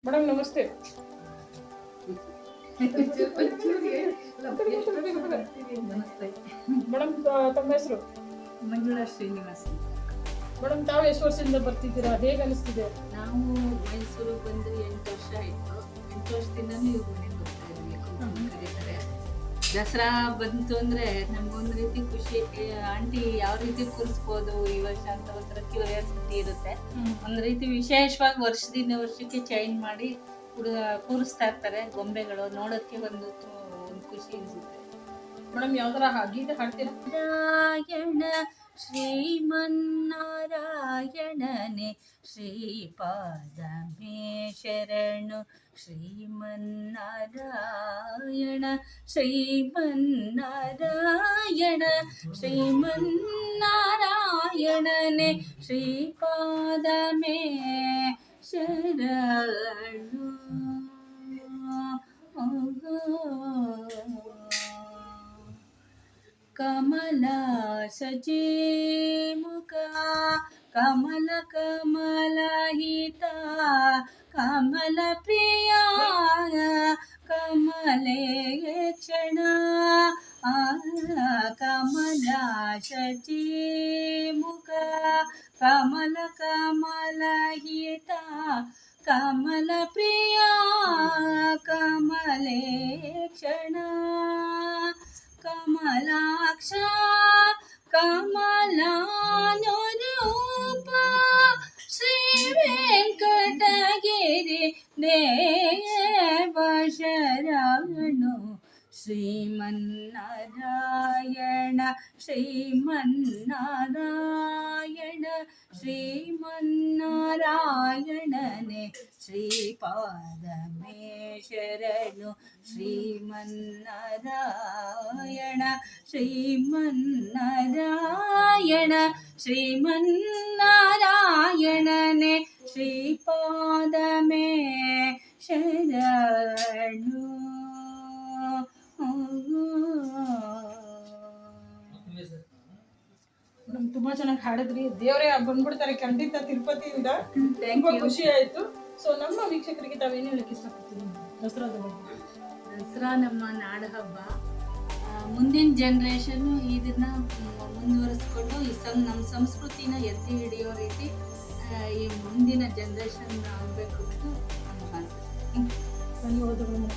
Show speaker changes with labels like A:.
A: Madam ನಮಸ್ತೆ.
B: ನಮಸ್ತೆ
A: madam ತಮ್ಮ ಹೆಸರು?
B: ಮಂಜುಳಾ ಶ್ರೀನಿವಾಸ್.
A: ಮೇಡಮ್ ತಾವು ಎಷ್ಟು ವರ್ಷದಿಂದ ಬರ್ತಿದ್ದೀರಾ, ಹೇಗೆ ಅನಿಸ್ತಿದೆ?
B: ನಾವು ಮೈಸೂರು ಬಂದು 8 ವರ್ಷ ಆಯಿತು. 8 ವರ್ಷದಿಂದನೂ ಇವ್ರ ಮನೆಗೆ ಬರ್ತಾ ಇರಬೇಕು ಕರೀತಾರೆ. ದಸರಾ ಬಂತು ಅಂದರೆ ನಮಗೊಂದು ರೀತಿ ಖುಷಿ. ಆಂಟಿ ಯಾವ ರೀತಿ ಕೂರಿಸ್ಬೋದು ಈ ವರ್ಷ ಅಂತ ಒಂಥರ ಕ್ಯೂರಿಯಾಸಿಟಿ ಇರುತ್ತೆ. ಒಂದು ರೀತಿ ವಿಶೇಷವಾಗಿ ವರ್ಷದಿಂದ ವರ್ಷಕ್ಕೆ ಚೇಂಜ್ ಮಾಡಿ ಕೂರಿಸ್ತಾ ಇರ್ತಾರೆ ಗೊಂಬೆಗಳು. ನೋಡೋಕ್ಕೆ ಒಂದು ಖುಷಿ ಅನಿಸುತ್ತೆ.
A: ಮೇಡಮ್ ಯಾವ ಥರ ಗೀತೆ ಹಾಡ್ತೀರಾ?
B: ನಾರಾಯಣ ಶ್ರೀಮನ್ನಾರಾಯಣನೆ ಶ್ರೀಪಾದಮೇ ಶರಣು. ಶ್ರೀಮನ್ನಾರಾಯಣ ಶ್ರೀಮನ್ನಾರಾಯಣ ಶ್ರೀಮನ್ನಾರಾಯಣನೆ ಶ್ರೀಪಾದಮೇ ಶರಣು. ಕಮಲ ಸಜೀಮುಖ ಕಮಲ ಕಮಲಹಿತ ಕಮಲ ಪ್ರಿಯ ಕಮಲೇ ಕ್ಷಣ. ಕಮಲ ಸಜೀಮುಖ ಕಮಲ ಕಮಲಹಿತ ಕಮಲ ಪ್ರಿಯ ಕಮಲೇ ಕ್ಷಣ. ಕಮಲಾಕ್ಷ ಕಮಲಾನುರೂಪ ಶ್ರೀ ವೆಂಕಟಗಿರಿ ದೇವ ಶರಣು. ಶ್ರೀಮನ್ನಾರಾಯಣ ಶ್ರೀಮನ್ನಾರಾಯಣ ಶ್ರೀಮನ್ನಾರಾಯಣನೆ ಶ್ರೀಪಾದಮೇ ಶರಣು. ಶ್ರೀಮನ್ನಾರಾಯಣ ಶ್ರೀಮನ್ನಾರಾಯಣ ಶ್ರೀಮನ್ನಾರಾಯಣನೆ ಶ್ರೀಪಾದಮೇ ಶರಣು.
A: ಮೇಡಮ್ ತುಂಬಾ ಚೆನ್ನಾಗಿ ಹಾಡಿದ್ರಿ. ದೇವರೇ ಬಂದ್ಬಿಡ್ತಾರೆ ಖಂಡಿತ ತಿರುಪತಿಯಿಂದ. ತುಂಬಾ ಖುಷಿ ಆಯ್ತು. ಸೊ ನಮ್ಮ ವೀಕ್ಷಕರಿಗೆ ತಾವೇನು ಹೇಳಕ್ಕೆ ಇಷ್ಟಪಡ್ತೀವಿ ದಸರಾದ ಬಗ್ಗೆ?
B: ದಸರಾ ನಮ್ಮ ನಾಡ ಹಬ್ಬ. ಮುಂದಿನ ಜನ್ರೇಷನ್ನು ಇದನ್ನ ಮುಂದುವರಿಸ್ಕೊಂಡು ಈ ನಮ್ಮ ಸಂಸ್ಕೃತಿನ ಎತ್ತಿ ಹಿಡಿಯೋ ರೀತಿ ಈ ಮುಂದಿನ ಜನ್ರೇಷನ್ ಆಗಬೇಕು ಅಂತ ನಮ್ಮ ಆಸೆ.
A: ಧನ್ಯವಾದಗಳು.